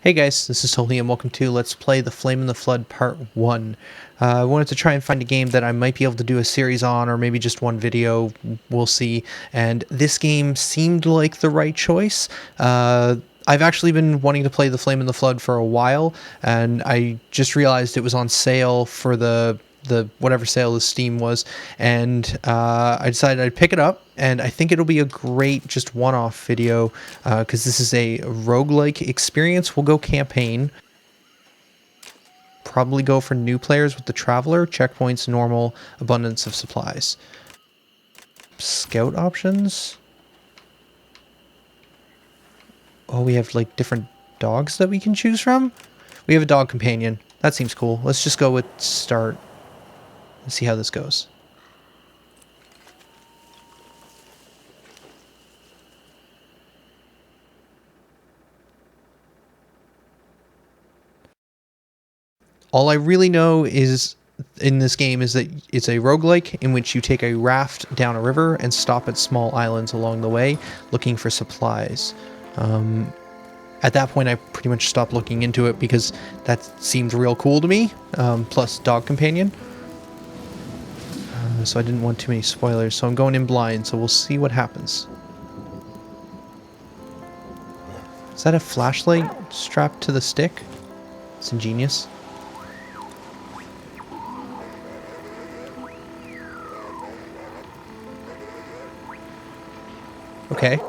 Hey guys, this is Tony and welcome to Let's Play The Flame in the Flood Part 1. I wanted to try and find a game that I might be able to do a series on, or maybe just one video, we'll see. And this game seemed like the right choice. I've actually been wanting to play The Flame in the Flood for a while, and I just realized it was on sale for the whatever sale the Steam was, and I decided I'd pick it up, and I think it'll be a great just one-off video because this is a roguelike experience. We'll go campaign, probably go for new players with the Traveler, checkpoints, normal, abundance of supplies. Scout options. Oh, we have like different dogs that we can choose from. We have a dog companion. That seems cool. Let's just go with start. Let's see how this goes. All I really know is in this game is that it's a roguelike in which you take a raft down a river and stop at small islands along the way looking for supplies. At that point, I pretty much stopped looking into it because that seemed real cool to me, plus dog companion. So I didn't want too many spoilers, so I'm going in blind, so we'll see what happens. Is that a flashlight strapped to the stick? It's ingenious. Okay.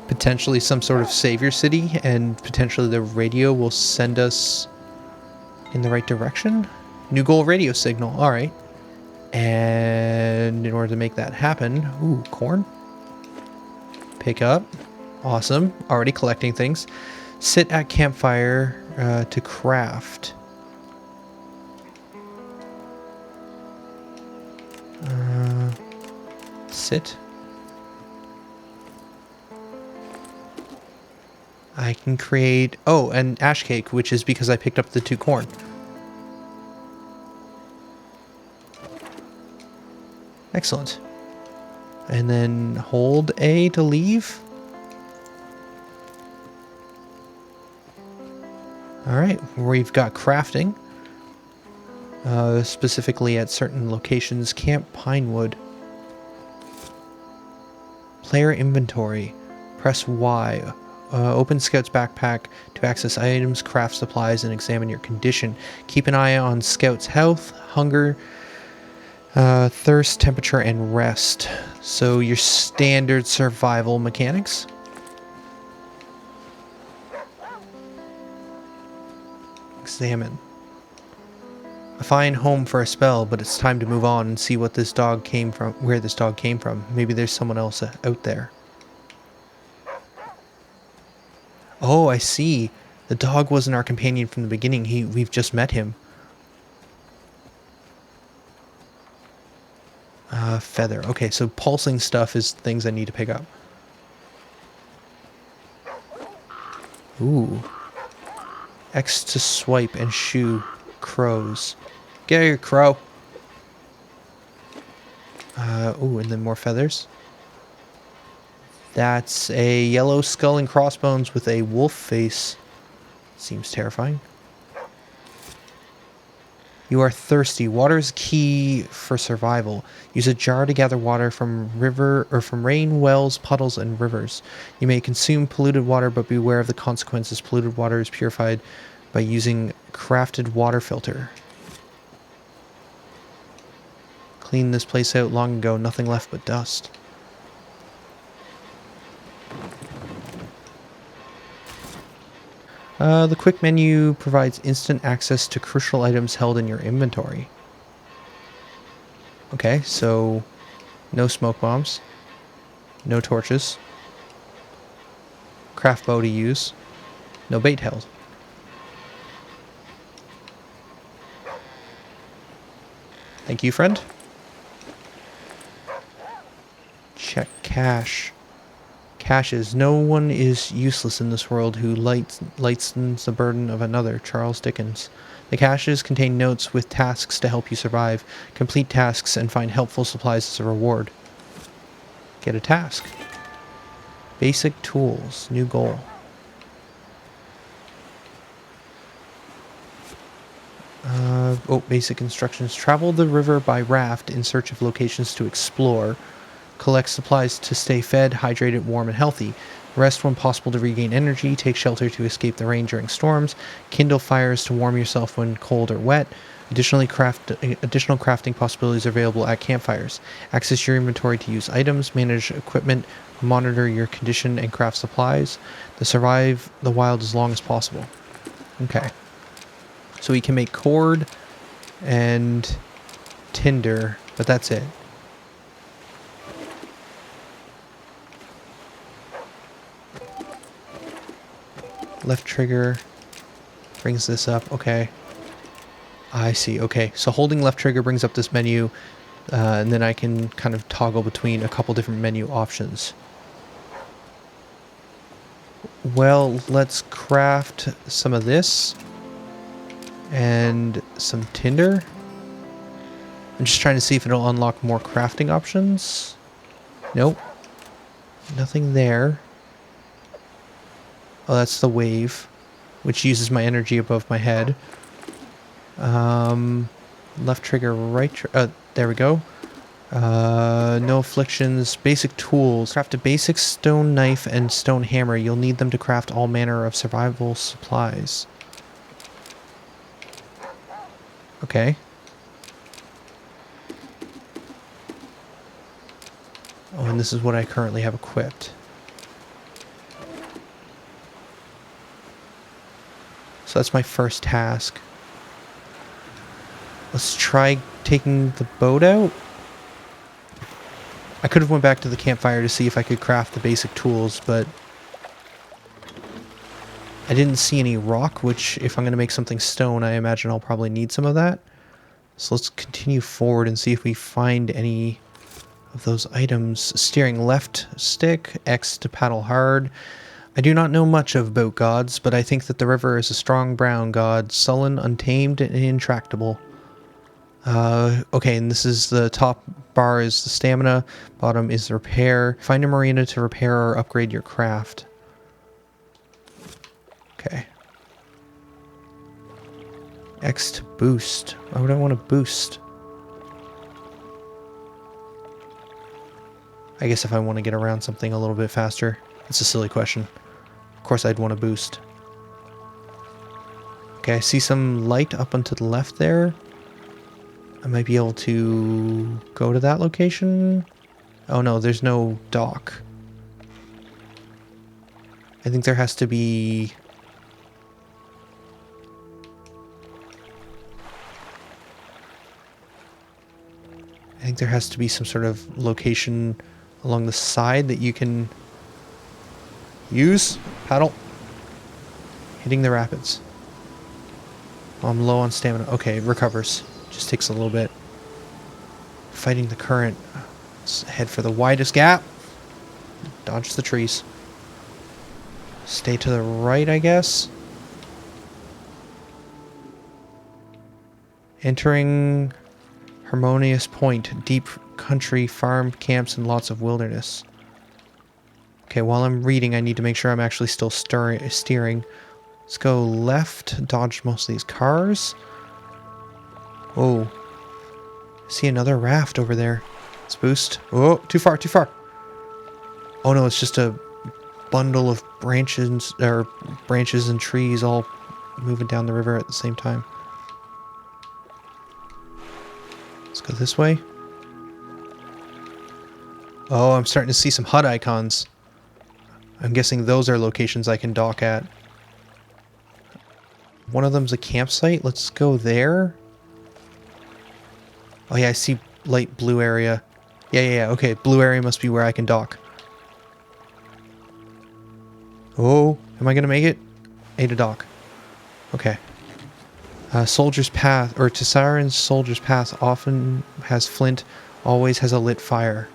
Potentially some sort of savior city, and potentially the radio will send us in the right direction? New goal radio signal, alright. And in order to make that happen, ooh, corn. Pick up. Awesome. Already collecting things. Sit at campfire to craft. Sit. I can create, oh, an ash cake, which is because I picked up the 2 corn. Excellent. And then hold A to leave. Alright, we've got crafting. Specifically at certain locations. Camp Pinewood. Player inventory. Press Y. Open Scout's backpack to access items, craft supplies, and examine your condition. Keep an eye on Scout's health, hunger, thirst, temperature, and rest. So your standard survival mechanics. Examine. A fine home for a spell, but it's time to move on and see what this dog came from, where this dog came from. Maybe there's someone else out there. Oh, I see. The dog wasn't our companion from the beginning. We've just met him. Feather. Okay, so pulsing stuff is things I need to pick up. Ooh. X to swipe and shoo crows. Get here, crow. Ooh, and then more feathers. That's a yellow skull and crossbones with a wolf face. Seems terrifying. You are thirsty. Water is key for survival. Use a jar to gather water from rain, wells, puddles, and rivers. You may consume polluted water, but beware of the consequences. Polluted water is purified by using crafted water filter. Cleaned this place out long ago. Nothing left but dust. The quick menu provides instant access to crucial items held in your inventory. Okay, so no smoke bombs, no torches, craft bow to use, no bait held. Thank you, friend. Check cache. Caches. No one is useless in this world who lightens the burden of another. Charles Dickens. The caches contain notes with tasks to help you survive. Complete tasks and find helpful supplies as a reward. Get a task. Basic tools. New goal. Oh, basic instructions. Travel the river by raft in search of locations to explore. Collect supplies to stay fed, hydrated, warm, and healthy. Rest when possible to regain energy. Take shelter to escape the rain during storms. Kindle fires to warm yourself when cold or wet. Additionally, additional crafting possibilities are available at campfires. Access your inventory to use items, manage equipment, monitor your condition, and craft supplies. To survive the wild as long as possible. Okay. So we can make cord and tinder, but that's it. Left trigger brings this up. Okay. I see. Okay. So holding left trigger brings up this menu, and then I can kind of toggle between a couple different menu options. Well, let's craft some of this and some tinder. I'm just trying to see if it'll unlock more crafting options. Nope. Nothing there. Oh, that's the wave, which uses my energy above my head. Left trigger, right there we go. No afflictions. Basic tools. Craft a basic stone knife and stone hammer. You'll need them to craft all manner of survival supplies. Okay. Oh, and this is what I currently have equipped. So that's my first task. Let's try taking the boat out. I could have went back to the campfire to see if I could craft the basic tools, but I didn't see any rock, which if I'm going to make something stone, I imagine I'll probably need some of that. So let's continue forward and see if we find any of those items. Steering left stick, X to paddle hard. I do not know much of boat gods, but I think that the river is a strong brown god, sullen, untamed, and intractable. Okay, and this is the top bar is the stamina, bottom is the repair. Find a marina to repair or upgrade your craft. Okay. X to boost. Why would I want to boost? I guess if I want to get around something a little bit faster. It's a silly question. Of course I'd want to boost. Okay, I see some light up and to the left there. I might be able to go to that location. Oh no, there's no dock. I think there has to be... I think there has to be some sort of location along the side that you can use. Paddle. Hitting the rapids. Oh, I'm low on stamina. Okay, it recovers. Just takes a little bit. Fighting the current. Let's head for the widest gap. Dodge the trees. Stay to the right, I guess. Entering Harmonious Point. Deep country, farm, camps, and lots of wilderness. Okay, while I'm reading, I need to make sure I'm actually still steering. Let's go left. Dodge most of these cars. Oh. See another raft over there. Let's boost. Oh, too far, too far. Oh no, it's just a bundle of branches and trees all moving down the river at the same time. Let's go this way. Oh, I'm starting to see some HUD icons. I'm guessing those are locations I can dock at. One of them's a campsite. Let's go there. Oh yeah, I see light blue area. Yeah. Okay, blue area must be where I can dock. Oh, am I gonna make it? A to dock. Okay. Soldier's Path, or Tessiran's Soldier's Path often has flint, always has a lit fire.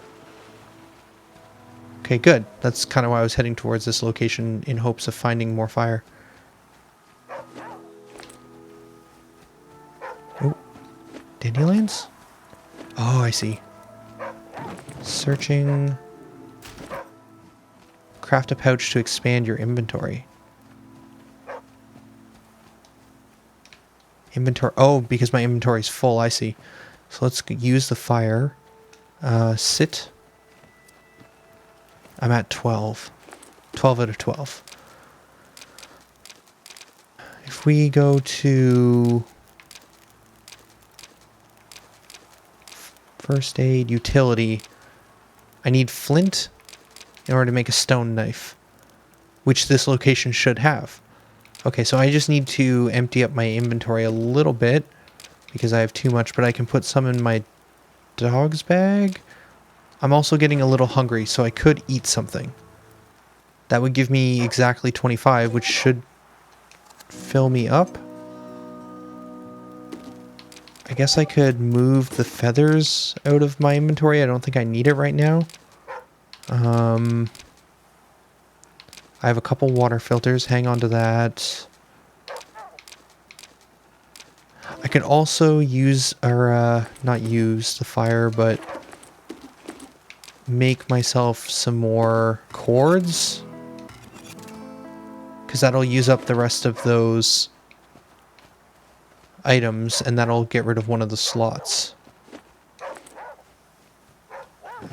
Okay, good. That's kind of why I was heading towards this location in hopes of finding more fire. Oh, dandelions? Oh, I see. Searching. Craft a pouch to expand your inventory. Inventory. Oh, because my inventory is full. I see. So let's use the fire. Sit. I'm at 12. 12 out of 12. If we go to first aid, utility, I need flint in order to make a stone knife, which this location should have. Okay, so I just need to empty up my inventory a little bit because I have too much, but I can put some in my dog's bag. I'm also getting a little hungry, so I could eat something. That would give me exactly 25, which should fill me up. I guess I could move the feathers out of my inventory. I don't think I need it right now. I have a couple water filters. Hang on to that. I could also use, or not use the fire, but make myself some more cords. Because that'll use up the rest of those items, and that'll get rid of one of the slots.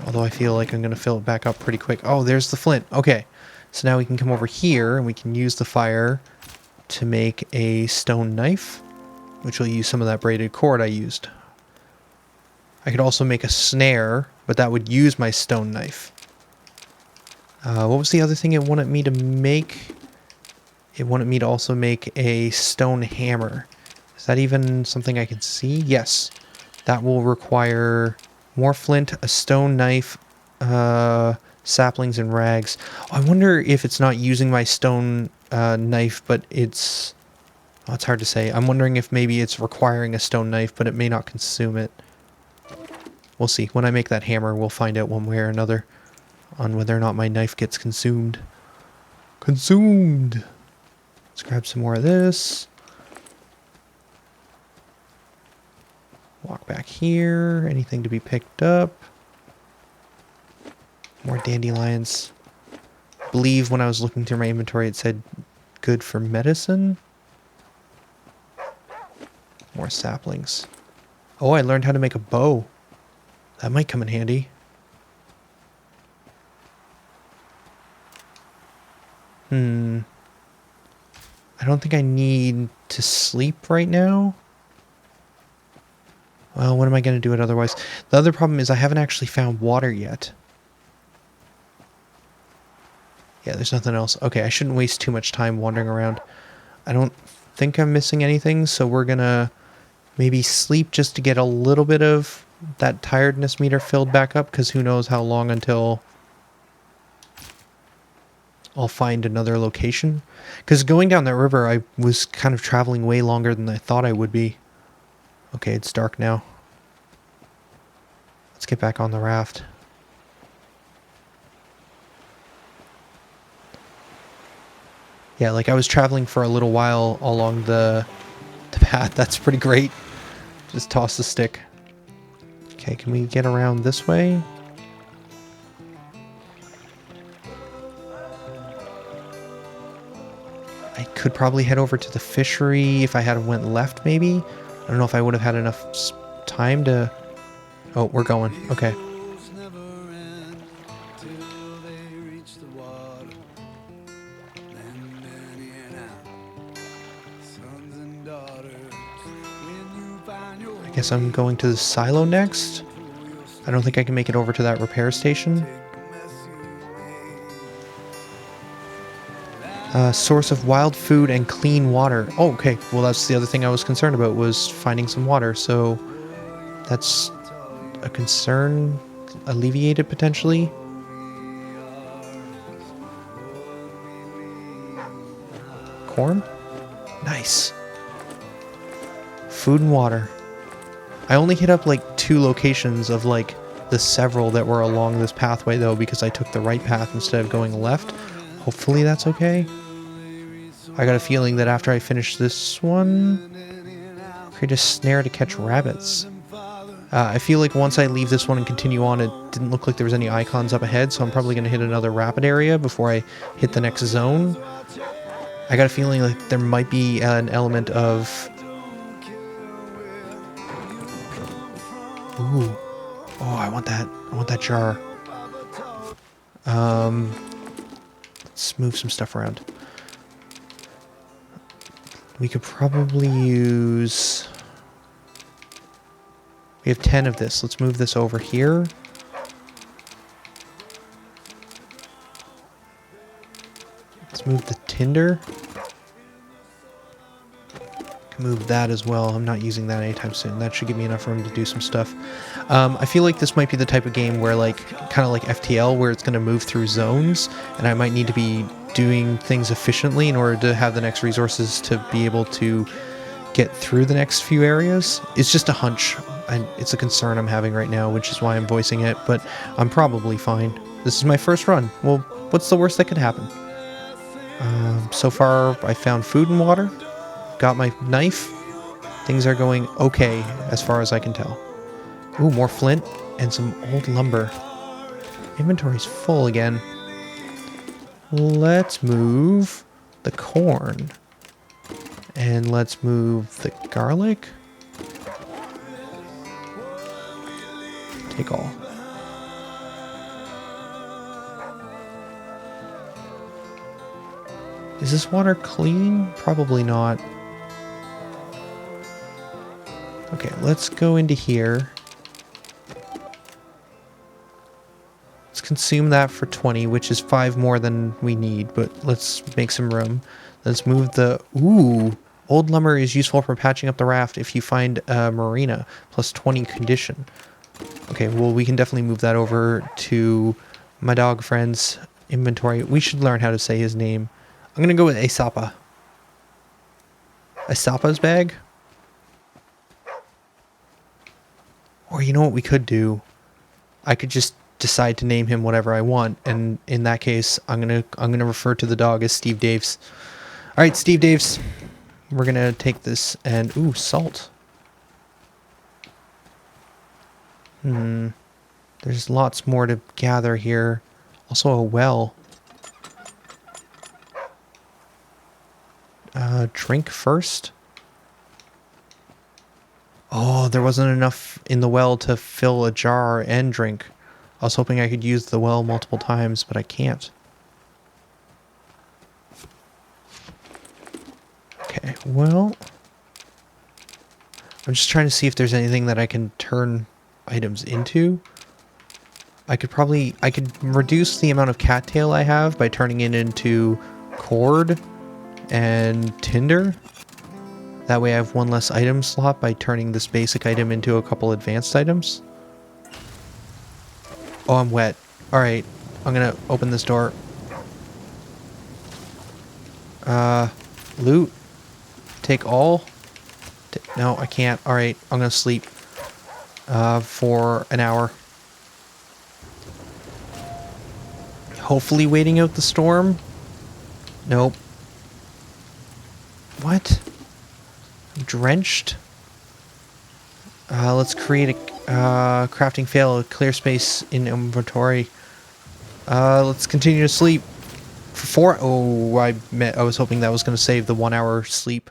Although I feel like I'm going to fill it back up pretty quick. Oh, there's the flint. Okay. So now we can come over here, and we can use the fire to make a stone knife, which will use some of that braided cord I used. I could also make a snare, but that would use my stone knife. What was the other thing it wanted me to make? It wanted me to also make a stone hammer. Is that even something I can see? Yes. That will require more flint, a stone knife, saplings, and rags. Oh, I wonder if it's not using my stone knife, but it's... Oh, it's hard to say. I'm wondering if maybe it's requiring a stone knife, but it may not consume it. We'll see. When I make that hammer, we'll find out one way or another on whether or not my knife gets consumed. Consumed! Let's grab some more of this. Walk back here. Anything to be picked up? More dandelions. I believe when I was looking through my inventory it said good for medicine. More saplings. Oh, I learned how to make a bow. That might come in handy. I don't think I need to sleep right now. Well, what am I going to do it otherwise? The other problem is I haven't actually found water yet. Yeah, there's nothing else. Okay, I shouldn't waste too much time wandering around. I don't think I'm missing anything, so we're going to maybe sleep just to get a little bit of that tiredness meter filled back up, because who knows how long until I'll find another location. Because going down that river, I was kind of traveling way longer than I thought I would be. Okay, it's dark now. Let's get back on the raft. Yeah, like I was traveling for a little while along the path. That's pretty great. Just toss the stick. Okay, can we get around this way? I could probably head over to the fishery if I had went left, maybe. I don't know if I would have had enough time to... Oh, we're going. Okay. I guess I'm going to the silo next. I don't think I can make it over to that repair station. Source of wild food and clean water. Oh, okay. Well, that's the other thing I was concerned about, was finding some water. So that's a concern alleviated potentially. Corn? Nice. Food and water. I only hit up like 2 locations of like the several that were along this pathway though, because I took the right path instead of going left. Hopefully that's okay. I got a feeling that after I finish this one, create a snare to catch rabbits. I feel like once I leave this one and continue on, it didn't look like there was any icons up ahead, so I'm probably going to hit another rapid area before I hit the next zone. I got a feeling like there might be an element of Ooh. Oh, I want that. I want that jar. Let's move some stuff around. We could probably use... We have 10 of this. Let's move this over here. Let's move the tinder. Can move that as well. I'm not using that anytime soon. That should give me enough room to do some stuff. I feel like this might be the type of game where, like, kind of like FTL, where it's going to move through zones, and I might need to be doing things efficiently in order to have the next resources to be able to get through the next few areas. It's just a hunch, and it's a concern I'm having right now, which is why I'm voicing it, but I'm probably fine. This is my first run. Well, what's the worst that could happen? So far, I found food and water. Got my knife. Things are going okay as far as I can tell. Ooh, more flint and some old lumber. Inventory's full again. Let's move the corn. And let's move the garlic. Take all. Is this water clean? Probably not. Okay, let's go into here. Let's consume that for 20, which is 5 more than we need, but let's make some room. Let's move the... Ooh! Old lumber is useful for patching up the raft if you find a marina, plus 20 condition. Okay, well, we can definitely move that over to my dog friend's inventory. We should learn how to say his name. I'm gonna go with Asapa. Asapa's bag? Or you know what we could do? I could just decide to name him whatever I want, and in that case, I'm gonna refer to the dog as Steve Daves. All right, Steve Daves. We're gonna take this and ooh, salt. There's lots more to gather here. Also a well. Drink first. Oh, there wasn't enough in the well to fill a jar and drink. I was hoping I could use the well multiple times, but I can't. Okay, well... I'm just trying to see if there's anything that I can turn items into. I could reduce the amount of cattail I have by turning it into cord and tinder. That way I have one less item slot by turning this basic item into a couple advanced items. Oh, I'm wet. Alright, I'm gonna open this door. Loot. Take all. No, I can't. Alright, I'm gonna sleep. For an hour. Hopefully waiting out the storm. Nope. What? I'm drenched? Let's create a crafting fail, a clear space in inventory. Let's continue to sleep. For 4... Oh, I was hoping that was going to save the 1 hour sleep.